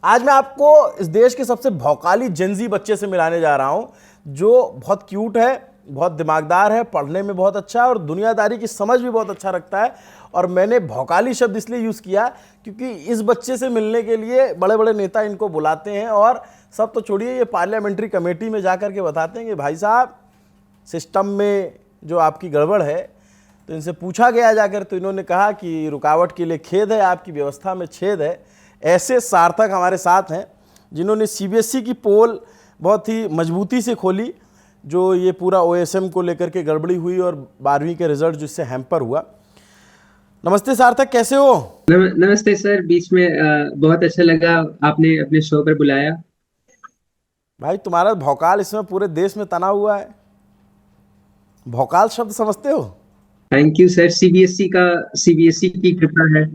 आज मैं आपको इस देश के सबसे भौकाली जेनजी बच्चे से मिलाने जा रहा हूं, जो बहुत क्यूट है, बहुत दिमागदार है, पढ़ने में बहुत अच्छा है और दुनियादारी की समझ भी बहुत अच्छा रखता है। और मैंने भौकाली शब्द इसलिए यूज़ किया क्योंकि इस बच्चे से मिलने के लिए बड़े बड़े नेता इनको बुलाते हैं और सब तो छोड़िए, ये पार्लियामेंट्री कमेटी में जाकर के बताते हैं कि भाई साहब सिस्टम में जो आपकी गड़बड़ है। तो इनसे पूछा गया जाकर, तो इन्होंने कहा कि रुकावट के लिए खेद है, आपकी व्यवस्था में छेद है। ऐसे सार्थक हमारे साथ हैं जिन्होंने सीबीएसई की पोल बहुत ही मजबूती से खोली, जो ये पूरा ओएसएम को लेकर के गड़बड़ी हुई और 12वीं के रिजल्ट जिससे हैम्पर हुआ। नमस्ते सार्थक, कैसे हो? नमस्ते सर। बीच में बहुत अच्छा लगा आपने अपने शो पर बुलाया। भाई तुम्हारा भौकाल इसमें पूरे देश में तना हुआ है। भौकाल शब्द समझते हो? Thank you sir. सीबीएसई की कृपा है।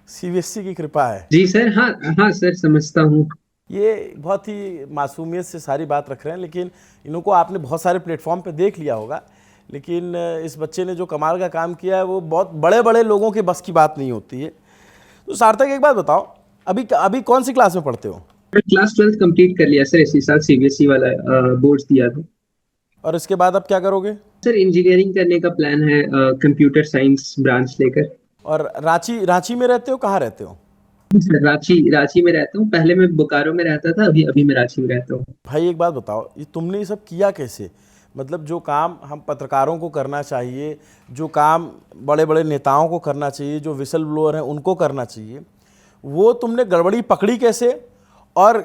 सीबीएसई की कृपा है। जी सर। हाँ हाँ सर, समझता हूँ। ये बहुत ही मासूमियत से सारी बात रख रहे हैं, लेकिन इनको आपने बहुत सारे प्लेटफॉर्म पे देख लिया होगा। लेकिन इस बच्चे ने जो कमाल का काम किया है वो बहुत बड़े बड़े लोगों के बस की बात नहीं होती है। तो सार्थक एक बात बताओ, अभी अभी कौन सी क्लास में पढ़ते हो? क्लास 12 कंप्लीट कर लिया सर, इसी साल सीबीएसई वाला बोर्ड दिया था। और इसके बाद अब क्या करोगे? सर इंजीनियरिंग करने का प्लान है, कंप्यूटर साइंस ब्रांच लेकर। और रांची रांची में रहते हो, कहाँ रहते हो? सर रांची रांची में रहता हूँ। पहले मैं बोकारो में रहता था, अभी अभी मैं रांची में रहता हूँ। भाई एक बात बताओ, ये तुमने ये सब किया कैसे? मतलब जो काम हम पत्रकारों को करना चाहिए, जो काम बड़े बड़े नेताओं को करना चाहिए, जो विसल ब्लोअर हैं उनको करना चाहिए, वो तुमने गड़बड़ी पकड़ी कैसे? और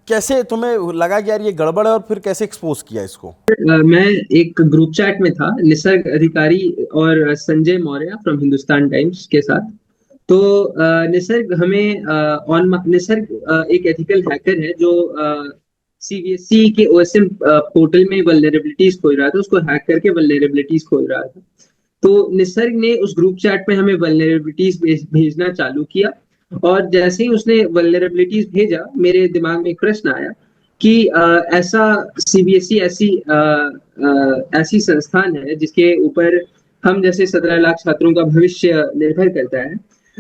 कैसे तुम्हें लगा कि यार ये गड़बड़ है, और फिर कैसे एक्सपोज किया इसको? मैं एक ग्रुप चैट में था निसर्ग अधिकारी और संजय मौर्य फ्रॉम हिंदुस्तान टाइम्स के साथ। तो निसर्ग एक एथिकल हैकर है जो सीबीएसई के ओएसएम पोर्टल में वल्नरेबिलिटीज खोज रहा था, उसको हैक करके वल्नरेबिलिटीज खोज रहा था। तो निसर्ग ने उस ग्रुप चैट में हमें वल्नरेबिलिटीज भेजना चालू किया। और जैसे ही उसने वल्नरेबिलिटीज भेजा, मेरे दिमाग में एक प्रश्न आया कि ऐसा सीबीएसई ऐसी संस्थान है जिसके ऊपर हम जैसे 17 लाख छात्रों का भविष्य निर्भर करता है।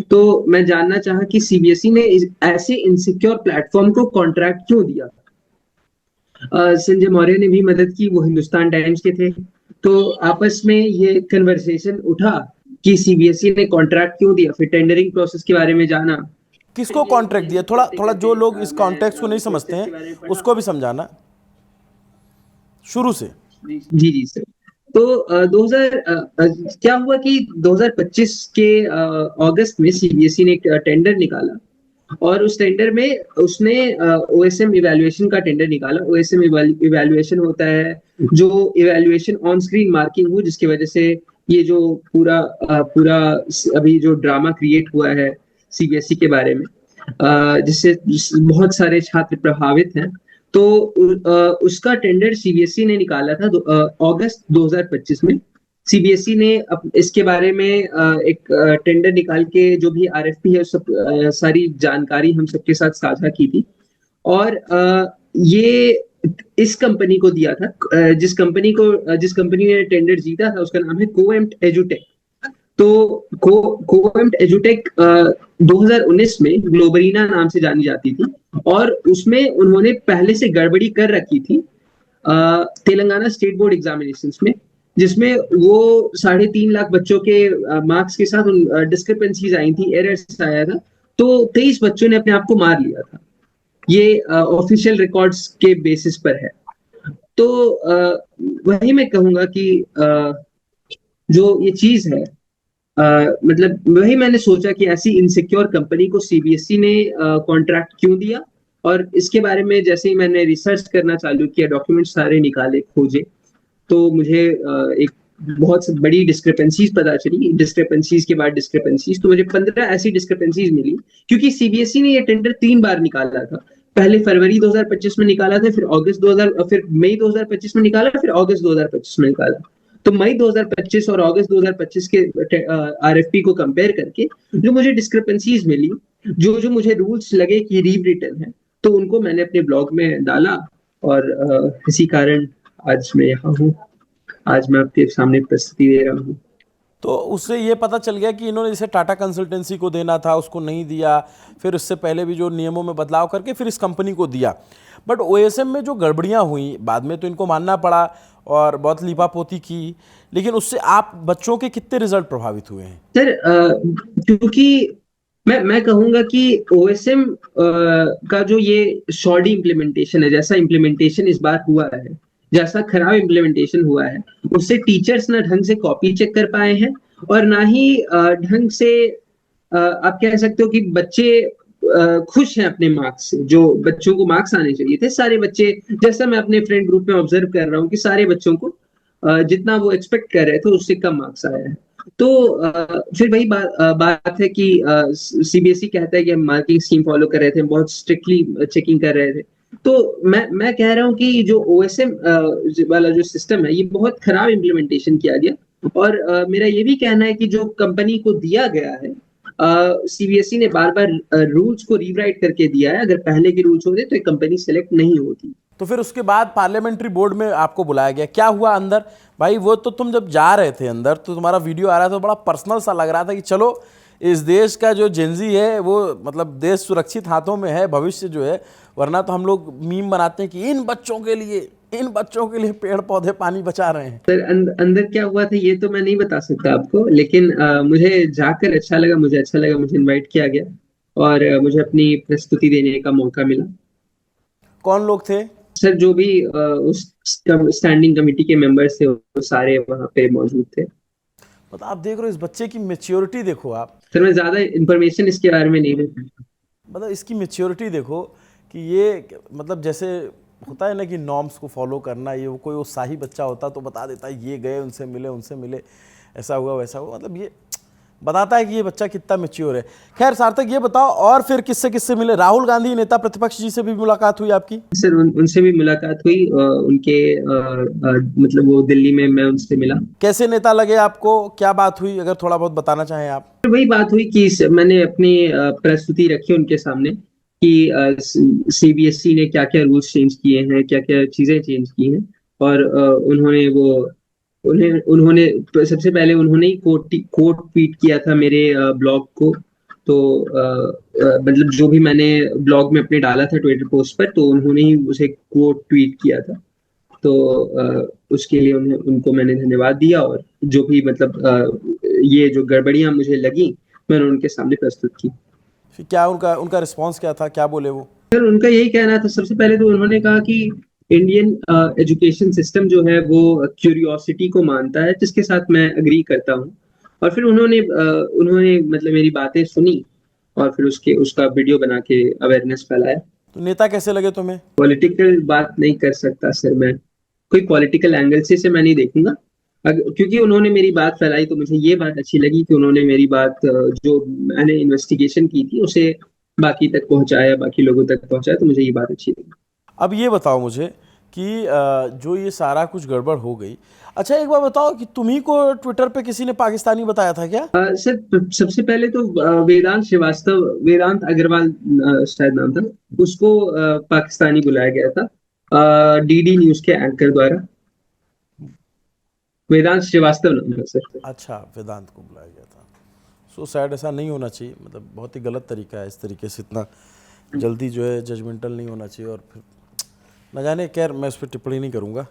तो मैं जानना चाहा कि सीबीएसई ने ऐसे इनसिक्योर प्लेटफॉर्म को कॉन्ट्रैक्ट क्यों दिया। संजय मौर्य ने भी मदद की, वो हिंदुस्तान टाइम्स के थे। तो आपस में ये कन्वर्सेशन उठा कि सीबीएसई ने कॉन्ट्रैक्ट क्यों दिया, फिर टेंडरिंग प्रोसेस के बारे में जाना। फिर किसको ये कॉन्ट्रैक्ट दिया? थोड़ा करते थोड़ा, करते जो लोग इस मैं कॉन्टेक्स्ट को नहीं समझते प्रोसेस हैं के बारे में पढ़ा। उसको भी समझाना शुरू से। जी जी सर। तो 2000 क्या हुआ कि 2025 के अगस्त में सीबीएसई ने एक टेंडर निकाला। और उस टेंडर में उसने ओएसएम इवैल्यूएशन का टेंडर निकाला। ओएसएम इवैल्यूएशन होता है जो इवैल्यूएशन ऑन स्क्रीन मार्किंग हो, जिसकी वजह से ये जो पूरा अभी जो ड्रामा क्रिएट हुआ है सीबीएसई के बारे में, जिससे बहुत सारे छात्र प्रभावित हैं। तो उसका टेंडर सीबीएसई ने निकाला था अगस्त 2025 में। सीबीएसई ने इसके बारे में एक टेंडर निकाल के जो भी आरएफपी है सब सारी जानकारी हम सबके साथ साझा की थी। और ये इस कंपनी को दिया था, जिस कंपनी ने टेंडर जीता था उसका नाम है कोएम्ट एजुटेक। तो कोएम्ट एजुटेक 2019 में ग्लोबरीना नाम से जानी जाती थी। और उसमें उन्होंने पहले से गड़बड़ी कर रखी थी तेलंगाना स्टेट बोर्ड एग्जामिनेशन में, जिसमें वो 3.5 लाख बच्चों के मार्क्स के साथ डिस्क्रिपेंसीज आई थी, एरर्स आया था। तो 23 बच्चों ने अपने आप को मार लिया था। ये ऑफिशियल रिकॉर्ड्स के बेसिस पर है। तो वही मैं कहूंगा कि जो ये चीज है, मतलब वही मैंने सोचा कि ऐसी इनसिक्योर कंपनी को सीबीएसई ने कॉन्ट्रैक्ट क्यों दिया। और इसके बारे में जैसे ही मैंने रिसर्च करना चालू किया, डॉक्यूमेंट सारे निकाले खोजे, तो मुझे एक बहुत बड़ी डिस्क्रिपेंसीज पता चली। डिस्क्रिपेंसीज के बाद डिस्क्रिपेंसीज, तो मुझे 15 ऐसी डिस्क्रिपेंसीज मिली। क्योंकि सीबीएसई ने ये टेंडर 3 बार निकाला था। पहले फरवरी 2025 में निकाला था, फिर अगस्त 2000, फिर मई 2025 में निकाला, फिर अगस्त 2025 में निकाला। तो मई 2025 और अगस्त 2025 के आरएफपी को कंपेयर करके जो मुझे डिस्क्रिपेंसीज मिली, जो जो मुझे रूल्स लगे कि रीब्रिटन है, तो उनको मैंने अपने ब्लॉग में डाला। और इसी कारण आज मैं यहाँ हूँ। आज मैं आपके सामने प्रस्तुति दे रहा हूँ। तो उससे ये पता चल गया कि इन्होंने जैसे टाटा कंसल्टेंसी को देना था उसको नहीं दिया, फिर उससे पहले भी जो नियमों में बदलाव करके फिर इस कंपनी को दिया। बट ओएसएम में जो गड़बड़ियाँ हुई बाद में तो इनको मानना पड़ा और बहुत लीपापोती की, लेकिन उससे आप बच्चों के कितने रिजल्ट प्रभावित हुए हैं? सर क्योंकि मैं कहूंगा कि ओएसएम का जो ये सॉडी इम्प्लीमेंटेशन है, जैसा इम्प्लीमेंटेशन इस बार हुआ है, जैसा खराब इम्प्लीमेंटेशन हुआ है, उससे टीचर्स ना ढंग से कॉपी चेक कर पाए हैं और ना ही ढंग से आप कह सकते हो कि बच्चे खुश हैं अपने मार्क्स से। जो बच्चों को मार्क्स आने चाहिए थे, सारे बच्चे, जैसा मैं अपने फ्रेंड ग्रुप में ऑब्जर्व कर रहा हूँ कि सारे बच्चों को जितना वो एक्सपेक्ट कर रहे थे उससे कम मार्क्स आया है। तो फिर वही बात है कि सीबीएसई कहता है कि हम मार्किंग स्कीम फॉलो कर रहे थे, बहुत स्ट्रिक्टली चेकिंग कर रहे थे। तो मैं कह रहा हूँ कि जो ओएसएम वाला जो सिस्टम है, ये बहुत खराब इम्प्लीमेंटेशन किया गया। और मेरा ये भी कहना है कि जो कंपनी को दिया गया है, सीबीएसई ने बार बार रूल्स को रीराइट करके दिया है। अगर पहले के रूल्स होते तो एक कंपनी सेलेक्ट नहीं होती। तो फिर उसके बाद पार्लियामेंट्री बोर्ड में आपको बुलाया गया, क्या हुआ अंदर? भाई वो तो तुम जब जा रहे थे अंदर तो तुम्हारा वीडियो आ रहा था, बड़ा पर्सनल सा लग रहा था कि चलो इस देश का जो जेंजी है वो मतलब देश सुरक्षित हाथों में है, भविष्य जो है। वरना तो हम लोग मीम बनाते हैं कि इन बच्चों के लिए पेड़ पौधे पानी बचा रहे हैं। सर अंदर क्या हुआ था ये तो मैं नहीं बता सकता आपको, लेकिन मुझे जाकर अच्छा लगा, मुझे इनवाइट किया गया और मुझे अपनी प्रस्तुति देने का मौका मिला। कौन लोग थे? सर जो भी उस स्टैंडिंग कमेटी के मेंबर्स थे वो सारे वहां पे मौजूद थे। मतलब आप देख रहे हो इस बच्चे की मेच्योरिटी देखो आप। सर मैं ज्यादा इंफॉर्मेशन इसके बारे में नहीं दूँ। मतलब इसकी मेच्योरिटी देखो कि ये मतलब जैसे होता है ना कि नॉर्म्स को फॉलो करना, ये वो कोई उत्साही बच्चा होता तो बता देता है ये गए उनसे मिले ऐसा हुआ वैसा हुआ। मतलब ये बताता है कि ये बच्चा कितना मेच्योर है। खैर सार्थक ये बताओ और फिर किससे किससे मिले? राहुल गांधी नेता प्रतिपक्ष जी से भी मुलाकात हुई आपकी? सर उनसे भी मुलाकात हुई। उनके मतलब वो दिल्ली में, मैं उनसे मिला। कैसे नेता लगे आपको, क्या बात हुई, अगर थोड़ा बहुत बताना चाहें आप? वही बात हुई कि मैंने अपनी प्रस्तुति रखी उनके सामने कि सीबीएसई ने क्या क्या रूल्स चेंज किए हैं, क्या क्या चीजें चेंज की हैं। और उन्होंने सबसे पहले उन्होंने ही कोट ट्वीट किया था मेरे ब्लॉग को। तो मतलब जो भी मैंने ब्लॉग में अपने डाला था ट्विटर पोस्ट पर, तो उन्होंने ही उसे कोट ट्वीट किया था। तो उसके लिए उनको मैंने धन्यवाद दिया और जो भी मतलब ये जो गड़बड़ियां मुझे लगी मैंने उनके सामने प्रस्तुत की। फिर क्या उनका उनका रिस्पॉन्स क्या था, क्या बोले वो? सर उनका यही कहना था, सबसे पहले तो उन्होंने कहा कि इंडियन एजुकेशन सिस्टम जो है वो क्यूरियोसिटी को मानता है, जिसके साथ मैं अग्री करता हूँ। और फिर उन्होंने मतलब मेरी बातें सुनी और फिर उसका वीडियो बना के अवेयरनेस फैलाया। तो नेता कैसे लगे तुम्हें? पॉलिटिकल बात नहीं कर सकता सर मैं, कोई पॉलिटिकल एंगल से मैं नहीं देखूंगा। क्योंकि उन्होंने मेरी बात फैलाई तो मुझे ये बात अच्छी लगी कि उन्होंने मेरी बात जो मैंने इन्वेस्टिगेशन की थी उसे बाकी तक पहुंचाया, बाकी लोगों तक पहुंचाया, तो मुझे ये बात अच्छी लगी। अब ये बताओ मुझे कि जो ये सारा कुछ गड़बड़ हो गई, अच्छा एक बार बताओ कि तुम्ही को ट्विटर पे किसी ने पाकिस्तानी बताया था क्या? सर सबसे पहले तो वेदांत अग्रवाल शायद नाम था, उसको पाकिस्तानी बुलाया गया था डीडी न्यूज के एंकर द्वारा। वेदांत श्रीवास्तव नाम था सर। अच्छा, वेदांत को बुलाया गया था। सो सैड, ऐसा नहीं होना चाहिए, मतलब बहुत ही गलत तरीका है, इस तरीके से इतना जल्दी जो है जजमेंटल नहीं होना चाहिए। और फिर न जाने, खैर मैं उस पर टिप्पणी नहीं करूँगा,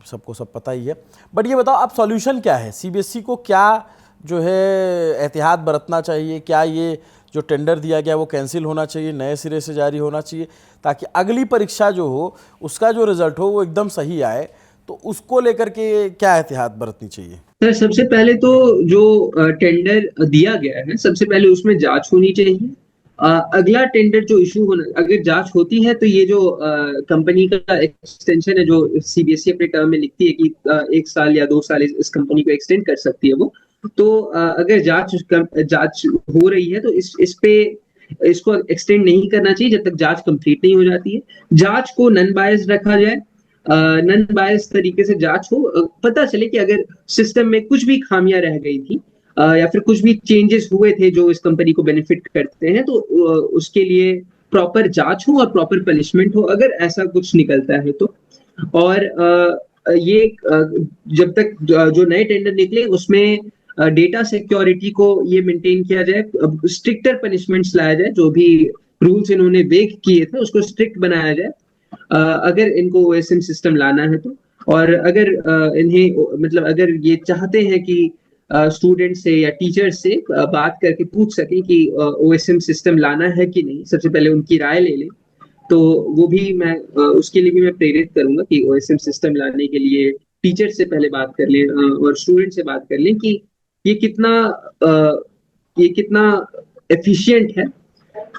सबको सब पता ही है। बट ये बताओ अब सॉल्यूशन क्या है? सीबीएसई को क्या जो है एहतियात बरतना चाहिए? क्या ये जो टेंडर दिया गया वो कैंसिल होना चाहिए, नए सिरे से जारी होना चाहिए, ताकि अगली परीक्षा जो हो उसका जो रिजल्ट हो वो एकदम सही आए? तो उसको लेकर के क्या एहतियात बरतनी चाहिए? सर सबसे पहले तो जो टेंडर दिया गया है, सबसे पहले उसमें जांच होनी चाहिए। अगला टेंडर जो इशू होना, अगर जांच होती है तो ये जो कंपनी का एक्सटेंशन है, जो सीबीएसई अपने टर्म में लिखती है कि 1 साल या 2 साल इस कंपनी को एक्सटेंड कर सकती है वो। तो अगर जांच हो रही है तो इस पे इसको एक्सटेंड नहीं करना चाहिए जब तक जांच कंप्लीट नहीं हो जाती है। जांच को नॉन बायस रखा जाए, नॉन बायस तरीके से जांच हो, पता चले कि अगर सिस्टम में कुछ भी खामियां रह गई थी या फिर कुछ भी चेंजेस हुए थे जो इस कंपनी को बेनिफिट करते हैं, तो उसके लिए प्रॉपर जांच हो और प्रॉपर पनिशमेंट हो अगर ऐसा कुछ निकलता है तो। और ये जब तक जो नए टेंडर निकले उसमें डेटा सिक्योरिटी को ये मेंटेन किया जाए, स्ट्रिक्टर पनिशमेंट्स लाया जाए, जो भी रूल्स इन्होंने ब्रेक किए थे उसको स्ट्रिक्ट बनाया जाए, अगर इनको ओएसएम सिस्टम लाना है तो। और अगर इन्हें मतलब अगर ये चाहते हैं कि स्टूडेंट से या टीचर से बात करके पूछ सकें कि ओएसएम सिस्टम लाना है कि नहीं, सबसे पहले उनकी राय ले लें, तो वो भी मैं उसके लिए भी मैं प्रेरित करूंगा कि ओएसएम सिस्टम लाने के लिए टीचर से पहले बात कर लें, और स्टूडेंट से बात कर लें कि ये कितना ये कितना एफिशिएंट है।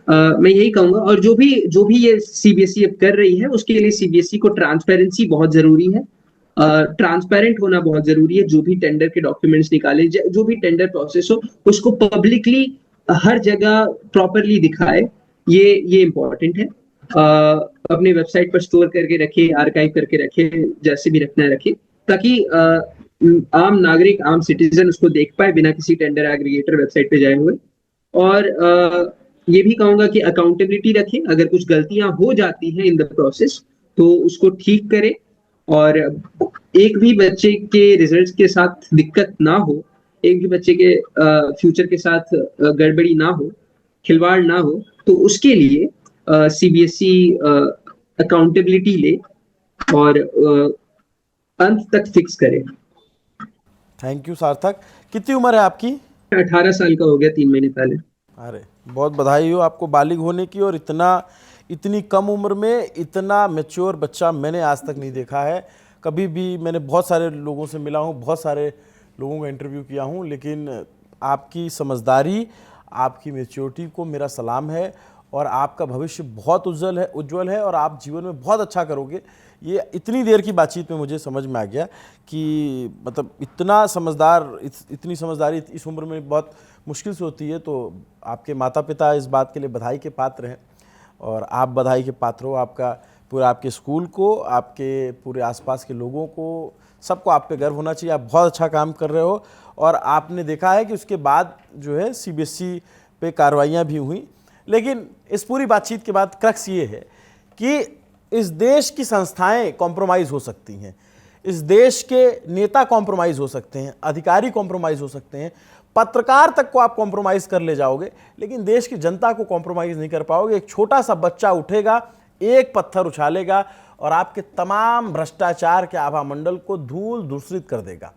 मैं यही कहूंगा। और जो भी ये सीबीएसई अब कर रही है उसके लिए सीबीएसई को ट्रांसपेरेंसी बहुत जरूरी है, ट्रांसपेरेंट होना बहुत जरूरी है। जो भी टेंडर के डॉक्यूमेंट्स निकाले, जो भी टेंडर प्रोसेस हो, उसको पब्लिकली हर जगह प्रॉपरली दिखाए, ये इम्पोर्टेंट है। अपने वेबसाइट पर स्टोर करके रखे, आर्काइव करके रखे, जैसे भी रखना है रखे, ताकि आम नागरिक, आम सिटीजन उसको देख पाए बिना किसी टेंडर एग्रीगेटर वेबसाइट पे जाए हुए। और ये भी कहूंगा कि अकाउंटेबिलिटी रखें, अगर कुछ गलतियां हो जाती हैं इन द प्रोसेस तो उसको ठीक करें, और एक भी बच्चे के रिजल्ट्स के साथ दिक्कत ना हो, एक भी बच्चे के फ्यूचर के साथ गड़बड़ी ना हो, खिलवाड़ ना हो, तो उसके लिए सीबीएसई अकाउंटेबिलिटी ले और अंत तक फिक्स करे। थैंक यू सार्थक। कितनी उम्र है आपकी? 18 साल का हो गया 3 महीने पहले। अरे बहुत बधाई हो आपको बालिग होने की, और इतनी कम उम्र में इतना मैच्योर बच्चा मैंने आज तक नहीं देखा है कभी भी। मैंने बहुत सारे लोगों से मिला हूँ, बहुत सारे लोगों का इंटरव्यू किया हूँ, लेकिन आपकी समझदारी, आपकी मैच्योरिटी को मेरा सलाम है, और आपका भविष्य बहुत उज्जवल है और आप जीवन में बहुत अच्छा करोगे। ये इतनी देर की बातचीत में मुझे समझ में आ गया कि मतलब इतनी समझदारी इस उम्र में बहुत मुश्किल से होती है। तो आपके माता पिता इस बात के लिए बधाई के पात्र हैं, और आप बधाई के पात्र हो। आपका पूरा, आपके स्कूल को, आपके पूरे आसपास के लोगों को, सबको आप पे गर्व होना चाहिए। आप बहुत अच्छा काम कर रहे हो, और आपने देखा है कि उसके बाद जो है सीबीएसई पे कार्रवाइयाँ भी हुई। लेकिन इस पूरी बातचीत के बाद क्रक्स ये है कि इस देश की संस्थाएं कॉम्प्रोमाइज़ हो सकती हैं, इस देश के नेता कॉम्प्रोमाइज़ हो सकते हैं, अधिकारी कॉम्प्रोमाइज़ हो सकते हैं, पत्रकार तक को आप कॉम्प्रोमाइज़ कर ले जाओगे, लेकिन देश की जनता को कॉम्प्रोमाइज़ नहीं कर पाओगे। एक छोटा सा बच्चा उठेगा, एक पत्थर उछालेगा और आपके तमाम भ्रष्टाचार के आभा मंडल को धूल धूसरित कर देगा।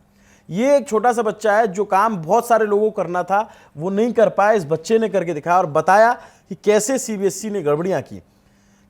ये एक छोटा सा बच्चा है, जो काम बहुत सारे लोगों को करना था वो नहीं कर पाया, इस बच्चे ने करके दिखाया और बताया कि कैसे सीबीएसई ने गड़बड़ियां की,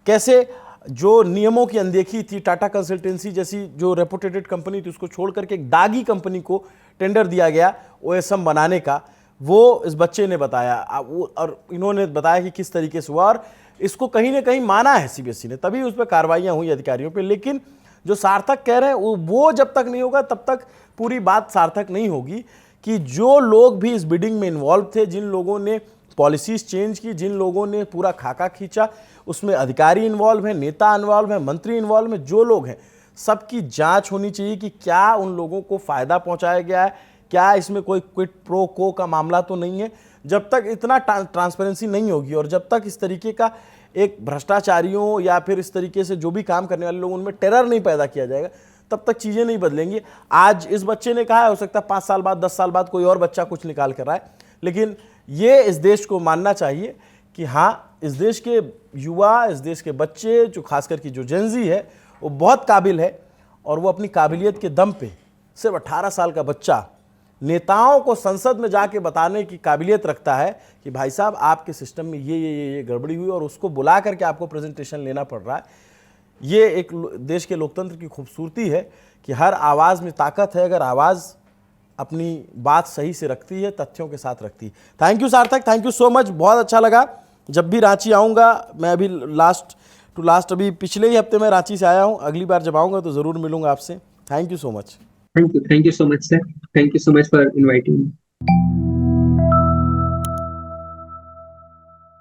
कैसे जो नियमों की अनदेखी थी, टाटा कंसल्टेंसी जैसी जो रेपुटेटेड कंपनी थी उसको छोड़ करके एक दागी कंपनी को टेंडर दिया गया ओएसएम बनाने का, वो इस बच्चे ने बताया। और इन्होंने बताया कि किस तरीके से हुआ, और इसको कहीं ना कहीं माना है सीबीएसई ने, तभी उस पर कार्रवाइयाँ हुई अधिकारियों पर। लेकिन जो सार्थक कह रहे हैं वो जब तक नहीं होगा तब तक पूरी बात सार्थक नहीं होगी, कि जो लोग भी इस बिडिंग में इन्वॉल्व थे, जिन लोगों ने पॉलिसीज चेंज की, जिन लोगों ने पूरा खाका खींचा, उसमें अधिकारी इन्वॉल्व हैं, नेता इन्वॉल्व हैं, मंत्री इन्वॉल्व हैं, जो लोग हैं सबकी जांच होनी चाहिए कि क्या उन लोगों को फ़ायदा पहुंचाया गया है, क्या इसमें कोई क्विड प्रो को का मामला तो नहीं है। जब तक इतना ट्रांसपेरेंसी नहीं होगी और जब तक इस तरीके का एक भ्रष्टाचारियों या फिर इस तरीके से जो भी काम करने वाले लोग उनमें टेरर नहीं पैदा किया जाएगा, तब तक चीज़ें नहीं बदलेंगी। आज इस बच्चे ने कहा, हो सकता है 5 साल बाद, 10 साल बाद कोई और बच्चा कुछ निकाल कर आए, लेकिन ये इस देश को मानना चाहिए कि हाँ, इस देश के युवा, इस देश के बच्चे, जो खासकर की जो जेनजी है, वो बहुत काबिल है, और वो अपनी काबिलियत के दम पे, सिर्फ 18 साल का बच्चा नेताओं को संसद में जाके बताने की काबिलियत रखता है कि भाई साहब आपके सिस्टम में ये गड़बड़ी हुई, और उसको बुला करके आपको प्रेजेंटेशन लेना पड़ रहा है। ये एक देश के लोकतंत्र की खूबसूरती है कि हर आवाज़ में ताकत है, अगर आवाज़ अपनी बात सही से रखती है, तथ्यों के साथ रखती है। थैंक यू सार्थक, थैंक यू सो मच, बहुत अच्छा लगा। जब भी रांची आऊँगा, मैं अभी लास्ट अभी पिछले ही हफ्ते में रांची से आया हूँ, अगली बार जब आऊँगा तो ज़रूर मिलूंगा आपसे। Thank you so much. Thank you so much sir, thank you so much for inviting me.